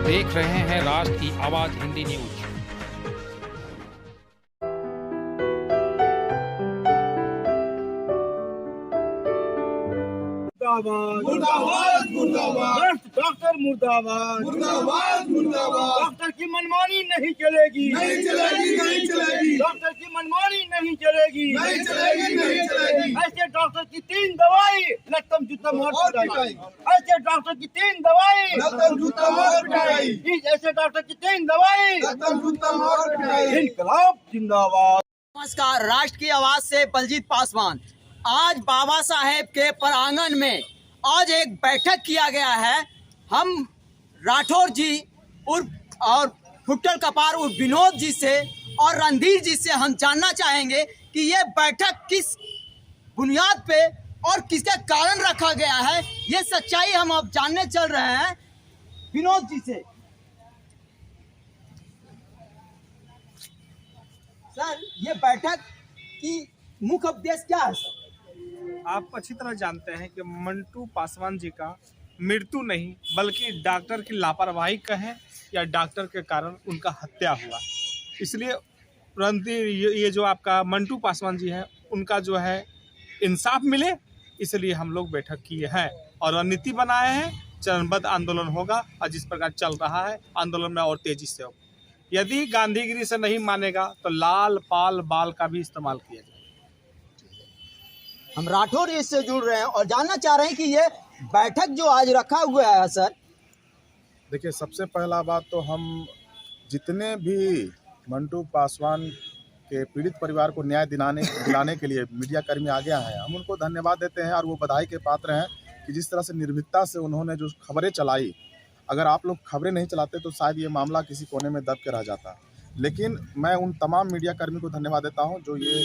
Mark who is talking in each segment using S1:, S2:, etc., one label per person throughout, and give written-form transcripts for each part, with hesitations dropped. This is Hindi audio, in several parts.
S1: देख रहे हैं राष्ट्र की आवाज हिंदी न्यूज।
S2: मुर्दाबाद मुर्दाबाद डॉक्टर मुर्दाबाद मुर्दाबाद मुर्दाबाद। डॉक्टर की मनमानी नहीं चलेगी, नहीं चलेगी, नहीं चलेगी। डॉक्टर की मनमानी नहीं चलेगी, नहीं चलेगी, नहीं चलेगी। ऐसे डॉक्टर की 3 दवाई लत्तम जूता मार पिटाई। ऐसे डॉक्टर की 3 दवाई लत्तम जूता मार पिटाई। ऐसे डॉक्टर की 3 दवाई लत्तम जूता मार पिटाई। इनकलाब जिंदाबाद।
S3: नमस्कार, राष्ट्र की आवाज से बलजीत पासवान। आज बाबा साहेब के प्रांगण में आज एक बैठक किया गया है। हम राठौर जी और फुट्टल कपार उर्फ विनोद जी से और रणधीर जी से हम जानना चाहेंगे कि ये बैठक किस बुनियाद पे और किसके कारण रखा गया है। ये सच्चाई हम अब जानने चल रहे हैं विनोद जी से। सर, ये बैठक की मुख्य उद्देश्य क्या है सर?
S4: आप अच्छी तरह जानते हैं कि मंटू पासवान जी का मृत्यु नहीं बल्कि डॉक्टर की लापरवाही कहें या डॉक्टर के कारण उनका हत्या हुआ। इसलिए रणधीर ये जो आपका मंटू पासवान जी हैं उनका जो है इंसाफ मिले, इसलिए हम लोग बैठक किए हैं और रणनीति बनाए हैं। चरणबद्ध आंदोलन होगा और जिस प्रकार चल रहा है आंदोलन में और तेजी से होगा। यदि गांधीगिरी से नहीं मानेगा तो लाल पाल बाल का भी इस्तेमाल किया जाए।
S3: हम राठौर इससे जुड़ रहे हैं और जानना चाह रहे हैं कि ये बैठक जो आज रखा हुआ है सर।
S5: देखिए, सबसे पहला बात तो हम जितने भी मंटू पासवान के पीड़ित परिवार को न्याय दिलाने के लिए मीडिया कर्मी आगे आए हैं, हम उनको धन्यवाद देते हैं और वो बधाई के पात्र हैं कि जिस तरह से निर्भीकता से उन्होंने जो खबरें चलाई। अगर आप लोग खबरें नहीं चलाते तो शायद ये मामला किसी कोने में दब के रह जाता। लेकिन मैं उन तमाम मीडिया कर्मी को धन्यवाद देता हूं जो ये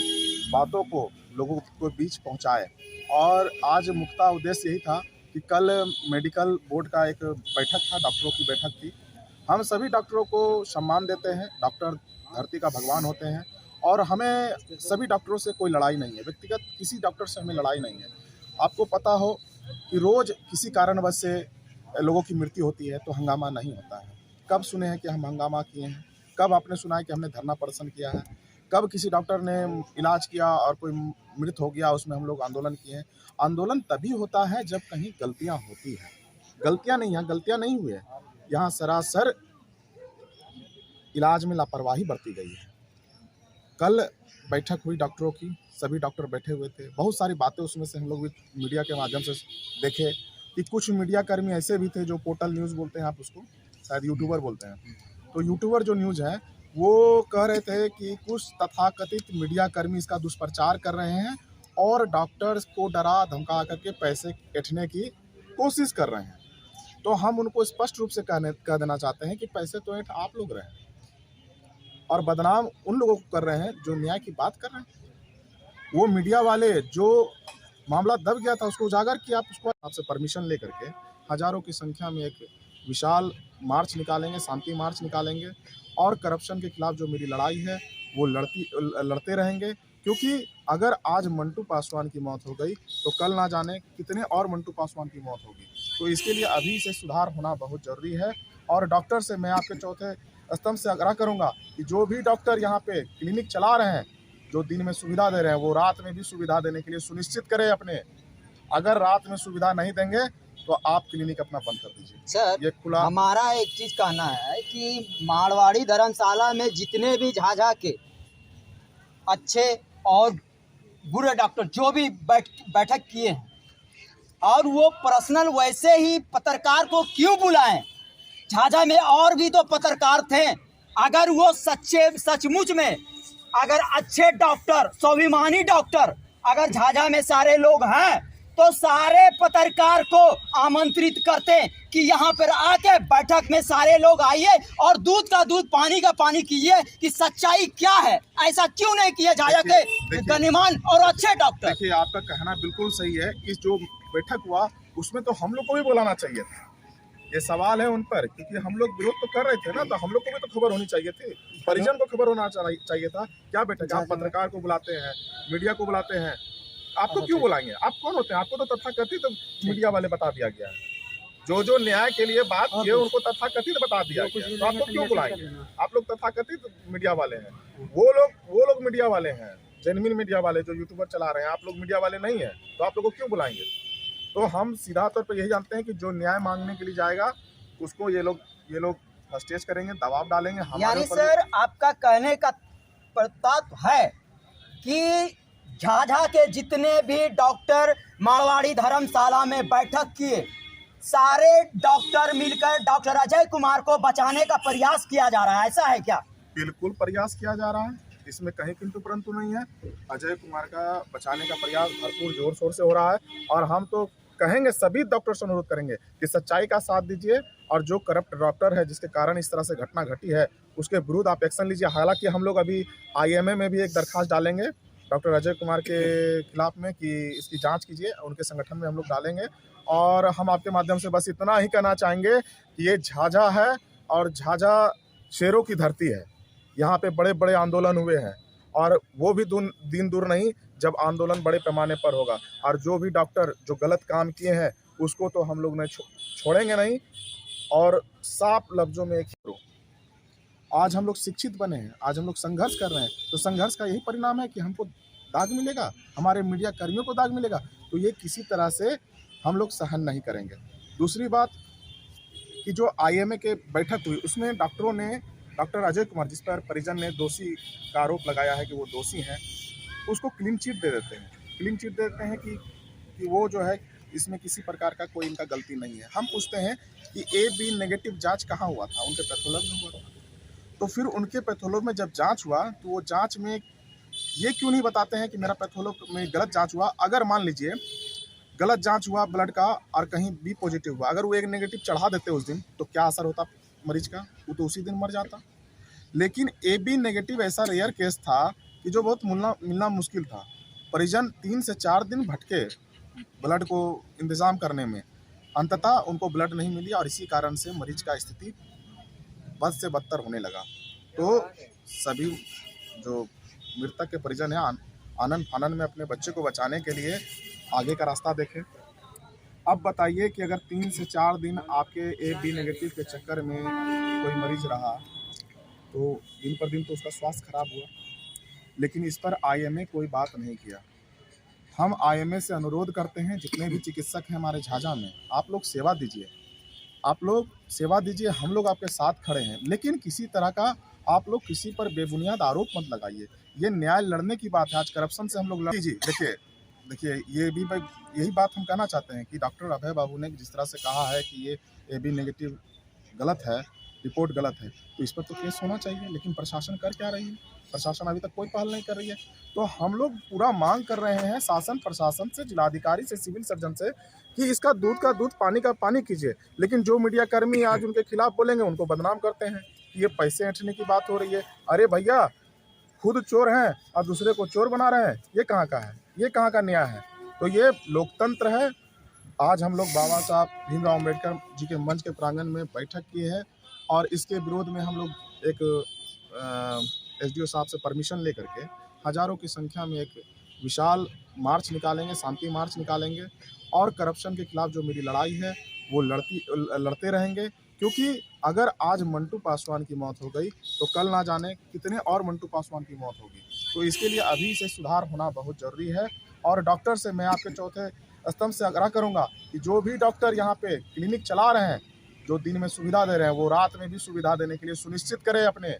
S5: बातों को लोगों को बीच पहुंचाए। और आज मुख्य उद्देश्य यही था कि कल मेडिकल बोर्ड का एक बैठक था, डॉक्टरों की बैठक थी। हम सभी डॉक्टरों को सम्मान देते हैं। डॉक्टर धरती का भगवान होते हैं और हमें सभी डॉक्टरों से कोई लड़ाई नहीं है, व्यक्तिगत किसी डॉक्टर से हमें लड़ाई नहीं है। आपको पता हो कि रोज़ किसी कारणवश से लोगों की मृत्यु होती है तो हंगामा नहीं होता है। कब सुने हैं कि हम हंगामा किए हैं? कब आपने सुना है कि हमने धरना प्रदर्शन किया है? कब किसी डॉक्टर ने इलाज किया और कोई मृत हो गया उसमें हम लोग आंदोलन किए हैं? आंदोलन तभी होता है जब कहीं गलतियां होती हैं। गलतियां नहीं, यहाँ गलतियां नहीं हुई है, यहाँ सरासर इलाज में लापरवाही बरती गई है। कल बैठक हुई डॉक्टरों की, सभी डॉक्टर बैठे हुए थे। बहुत सारी बातें उसमें से हम लोग भी मीडिया के माध्यम से देखे कि कुछ मीडिया कर्मी ऐसे भी थे जो पोर्टल न्यूज़ बोलते हैं, आप उसको शायद यूट्यूबर बोलते हैं। तो यूट्यूबर जो न्यूज़ है वो कह रहे थे कि कुछ तथाकथित मीडिया कर्मी इसका दुष्प्रचार कर रहे हैं और डॉक्टर्स को डरा धमका करके पैसे ऐंठने की कोशिश कर रहे हैं। तो हम उनको स्पष्ट रूप से कह देना चाहते हैं कि पैसे तो ऐंठ आप लोग रहे हैं और बदनाम उन लोगों को कर रहे हैं जो न्याय की बात कर रहे हैं। वो मीडिया वाले जो मामला दब गया था उसको उजागर किया, आप उसको आपसे परमिशन लेकर के हज़ारों की संख्या में एक विशाल मार्च निकालेंगे, शांति मार्च निकालेंगे और करप्शन के खिलाफ जो मेरी लड़ाई है वो लड़ते रहेंगे। क्योंकि अगर आज मंटू पासवान की मौत हो गई तो कल ना जाने कितने और मंटू पासवान की मौत होगी। तो इसके लिए अभी से सुधार होना बहुत ज़रूरी है। और डॉक्टर से मैं आपके चौथे स्तंभ से आग्रह करूँगा कि जो भी डॉक्टर यहाँ पे क्लिनिक चला रहे हैं, जो दिन में सुविधा दे रहे हैं, वो रात में भी सुविधा देने के लिए सुनिश्चित करें अपने। अगर रात में सुविधा नहीं देंगे तो आप क्लिनिक अपना बंद कर दीजिए।
S3: सर,
S5: ये खुला
S3: हमारा एक चीज कहना है कि मारवाड़ी धर्मशाला में जितने भी झाझा के अच्छे और बुरे डॉक्टर जो भी बैठक किए हैं और वो पर्सनल वैसे ही पत्रकार को क्यों बुलाएं? झाझा में और भी तो पत्रकार थे। अगर वो सचमुच में अगर अच्छे डॉक्टर, स्वाभिमानी डॉक्टर अगर झाझा में सारे लोग हैं तो सारे पत्रकार को आमंत्रित करते कि यहाँ पर आके बैठक में सारे लोग आइए और दूध का दूध पानी का पानी कीजिए कि सच्चाई क्या है। ऐसा क्यों नहीं किया झाझा के गणमान्य और अच्छे डॉक्टर?
S5: देखिए, आपका कहना बिल्कुल सही है कि जो बैठक हुआ उसमें तो हम लोग को भी बुलाना चाहिए था। ये सवाल है उन पर, क्योंकि हम लोग विरोध तो कर रहे थे ना, तो हम लोग को भी तो खबर होनी चाहिए थी, परिजन को खबर होना चाहिए था। क्या बैठक? आप पत्रकार को बुलाते हैं, मीडिया को बुलाते हैं, आपको क्यों बुलाएंगे? आप कौन होते हैं? आपको तो तथाकथित मीडिया वाले बता दिया गया है। जो न्याय के लिए बात किए उनको तथाकथित बता दिया गया, तो आप लोग क्यों बुलाएंगे? आप लोग तथाकथित मीडिया वाले हैं, वो लोग मीडिया वाले हैं, जेन्युइन मीडिया वाले जो यूट्यूबर चला रहे हैं, आप लोग मीडिया वाले नहीं है, तो आप लोग को क्यों बुलाएंगे? तो हम सीधा तौर पर यही जानते हैं कि जो न्याय मांगने के लिए जाएगा उसको ये लोग स्टेज करेंगे, दबाव डालेंगे।
S3: यानी सर आपका कहने का तात्पर्य है कि झाझा के जितने भी डॉक्टर मारवाड़ी धर्मशाला में बैठक किए, सारे डॉक्टर मिलकर डॉक्टर अजय कुमार को बचाने का प्रयास किया जा रहा है, ऐसा है क्या?
S5: बिल्कुल प्रयास किया जा रहा है, इसमें कहीं किंतु परंतु नहीं है। अजय कुमार का बचाने का प्रयास भरपूर जोर शोर से हो रहा है और हम तो कहेंगे, सभी डॉक्टर से अनुरोध करेंगे कि सच्चाई का साथ दीजिए और जो करप्ट डॉक्टर है जिसके कारण इस तरह से घटना घटी है उसके विरुद्ध आप एक्शन लीजिए। हालांकि हम लोग अभी IMA में भी एक दरखास्त डालेंगे डॉक्टर अजय कुमार के खिलाफ में कि इसकी जांच कीजिए, उनके संगठन में हम लोग डालेंगे। और हम आपके माध्यम से बस इतना ही कहना चाहेंगे कि ये झाझा है और झाझा शेरों की धरती है, यहाँ पे बड़े बड़े आंदोलन हुए हैं और वो भी दिन दूर नहीं जब आंदोलन बड़े पैमाने पर होगा। और जो भी डॉक्टर जो गलत काम किए हैं उसको तो हम लोग छोड़ेंगे नहीं। और साफ लफ्जों में आज हम लोग शिक्षित बने हैं, आज हम लोग संघर्ष कर रहे हैं, तो संघर्ष का यही परिणाम है कि हमको दाग मिलेगा, हमारे मीडिया कर्मियों को दाग मिलेगा, तो ये किसी तरह से हम लोग सहन नहीं करेंगे। दूसरी बात कि जो IMA के बैठक हुई उसमें डॉक्टरों ने डॉक्टर अजय कुमार, जिस पर परिजन ने दोषी का आरोप लगाया है कि वो दोषी हैं, उसको क्लीन चिट दे देते हैं। क्लीन चिट देते हैं कि वो जो है इसमें किसी प्रकार का कोई इनका गलती नहीं है। हम पूछते हैं कि AB नेगेटिव जांच कहाँ हुआ था? उनके पैथोलॉजी में हुआ था। तो फिर उनके पैथोलॉजी में जब जांच हुआ तो वो जांच में ये क्यों नहीं बताते हैं कि मेरा पैथोलॉजी में गलत जांच हुआ? अगर मान लीजिए गलत जांच हुआ ब्लड का और कहीं B पॉजिटिव हुआ, अगर वो एक नेगेटिव चढ़ा देते उस दिन तो क्या असर होता मरीज का? वो तो उसी दिन मर जाता। लेकिन AB नेगेटिव ऐसा रेयर केस था कि जो बहुत मिलना मुश्किल था। परिजन 3 से 4 दिन भटके ब्लड को इंतज़ाम करने में, अंततः उनको ब्लड नहीं मिली और इसी कारण से मरीज का स्थिति बद से बदतर होने लगा। तो सभी जो मृतक के परिजन हैं आनन फानन में अपने बच्चे को बचाने के लिए आगे का रास्ता देखें। अब बताइए कि अगर 3 से 4 दिन आपके AB नेगेटिव के चक्कर में कोई मरीज रहा तो दिन पर दिन तो उसका स्वास्थ्य खराब हुआ, लेकिन इस पर IMA कोई बात नहीं किया। हम IMA से अनुरोध करते हैं, जितने भी चिकित्सक हैं हमारे झाझा में, आप लोग सेवा दीजिए, हम लोग आपके साथ खड़े हैं, लेकिन किसी तरह का आप लोग किसी पर बेबुनियाद आरोप मत लगाइए। ये न्याय लड़ने की बात है, आज करप्शन से हम लोग लड़ दीजिए। देखिए ये भी भाई यही बात हम कहना चाहते हैं कि डॉक्टर अभय बाबू ने जिस तरह से कहा है कि ये AB नेगेटिव गलत है, रिपोर्ट गलत है, तो इस पर तो केस होना चाहिए, लेकिन प्रशासन कर क्या रही है? प्रशासन अभी तक कोई पहल नहीं कर रही है। तो हम लोग पूरा मांग कर रहे हैं शासन प्रशासन से, जिलाधिकारी से, सिविल सर्जन से कि इसका दूध का दूध पानी का पानी कीजिए। लेकिन जो मीडिया कर्मी आज उनके खिलाफ बोलेंगे उनको बदनाम करते हैं कि ये पैसे ऐंठने की बात हो रही है। अरे भैया, खुद चोर हैं और दूसरे को चोर बना रहे हैं, ये कहाँ का है? ये कहाँ का न्याय है? तो ये लोकतंत्र है। आज हम लोग बाबा साहब भीमराव अम्बेडकर जी के मंच के प्रांगण में बैठक किए हैं और इसके विरोध में हम लोग एक SDO साहब से परमिशन लेकर के हज़ारों की संख्या में एक विशाल मार्च निकालेंगे, शांति मार्च निकालेंगे और करप्शन के खिलाफ जो मेरी लड़ाई है वो लड़ते रहेंगे। क्योंकि अगर आज मंटू पासवान की मौत हो गई तो कल ना जाने कितने और मंटू पासवान की मौत होगी। तो इसके लिए अभी से सुधार होना बहुत ज़रूरी है। और डॉक्टर से मैं आपके चौथे स्तंभ से आग्रह करूँगा कि जो भी डॉक्टर यहाँ पे क्लिनिक चला रहे हैं, जो दिन में सुविधा दे रहे हैं, वो रात में भी सुविधा देने के लिए सुनिश्चित करें अपने।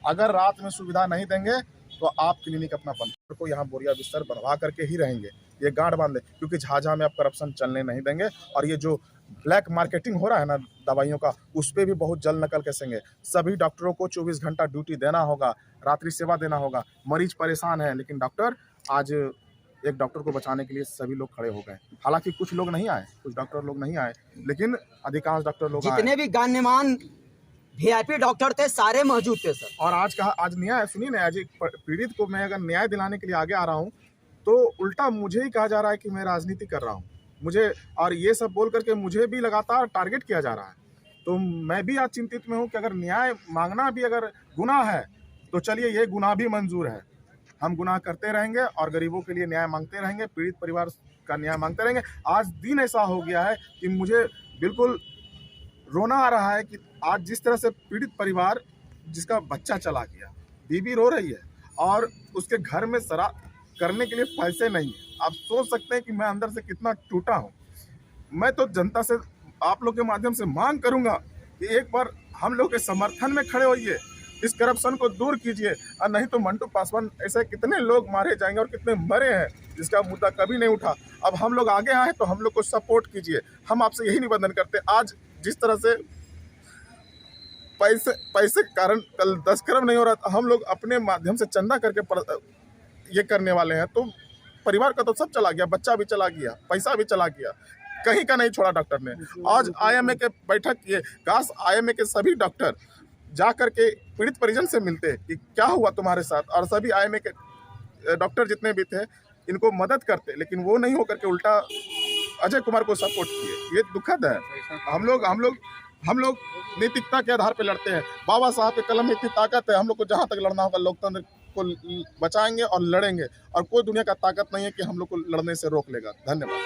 S5: अगर रात में सुविधा नहीं देंगे तो आप क्लिनिक अपना बंद को यहाँ बोरिया बिस्तर बनवा करके ही रहेंगे, ये गांठ बांधे, क्योंकि झाझा में आप करप्शन चलने नहीं देंगे। और ये जो ब्लैक मार्केटिंग हो रहा है ना दवाइयों का, उस पर भी बहुत जल्द नकल कसेंगे। सभी डॉक्टरों को 24 घंटा ड्यूटी देना होगा, रात्रि सेवा देना होगा। मरीज परेशान है, लेकिन डॉक्टर आज एक डॉक्टर को बचाने के लिए सभी लोग खड़े हो गए। हालांकि कुछ लोग नहीं आए, कुछ डॉक्टर लोग नहीं आए, लेकिन अधिकांश डॉक्टर लोग
S3: जितने भी गण्यमान VIP डॉक्टर थे सारे मौजूद थे सर।
S5: और आज न्याय सुनिए ना, आज एक पीड़ित को मैं अगर न्याय दिलाने के लिए आगे आ रहा हूँ तो उल्टा मुझे ही कहा जा रहा है कि मैं राजनीति कर रहा हूँ, मुझे और ये सब बोल करके मुझे भी लगातार टारगेट किया जा रहा है। तो मैं भी आज चिंतित में हूँ कि अगर न्याय मांगना भी अगर गुनाह है तो चलिए ये गुनाह भी मंजूर है। हम गुनाह करते रहेंगे और गरीबों के लिए न्याय मांगते रहेंगे, पीड़ित परिवार का न्याय मांगते रहेंगे। आज दिन ऐसा हो गया है कि मुझे बिल्कुल रोना आ रहा है कि आज जिस तरह से पीड़ित परिवार जिसका बच्चा चला गया, बीवी रो रही है और उसके घर में शराब करने के लिए पैसे नहीं है। आप सोच सकते हैं कि मैं अंदर से कितना टूटा हूँ। मैं तो जनता से आप लोग के माध्यम से मांग करूंगा कि एक बार हम लोग के समर्थन में खड़े होइए, इस करप्शन को दूर कीजिए, और नहीं तो मंटू पासवान ऐसे कितने लोग मारे जाएंगे और कितने मरे हैं जिसका मुद्दा कभी नहीं उठा। अब हम लोग आगे आए तो हम लोग को सपोर्ट कीजिए। हम आपसे यही निवेदन करते हैं। आज जिस तरह से पैसे के कारण कल 10 करोड़ नहीं हो रहा था, हम लोग अपने माध्यम से चंदा करके ये करने वाले हैं, तो परिवार का तो सब चला गया, बच्चा भी चला गया, पैसा भी चला गया, कहीं का नहीं छोड़ा डॉक्टर ने। आज आईएमए के बैठक किए, काश आईएमए के सभी डॉक्टर जा करके पीड़ित परिजन से मिलते कि क्या हुआ तुम्हारे साथ, और सभी आईएमए के डॉक्टर जितने भी थे इनको मदद करते, लेकिन वो नहीं होकर के उल्टा अजय कुमार को सपोर्ट किए। ये दुखद है। हम लोग नैतिकता के आधार पर लड़ते हैं। बाबा साहब के कलम में इतनी ताकत है, हम लोग को जहाँ तक लड़ना होगा लोकतंत्र को बचाएंगे और लड़ेंगे, और कोई दुनिया का ताकत नहीं है कि हम लोग को लड़ने से रोक लेगा। धन्यवाद।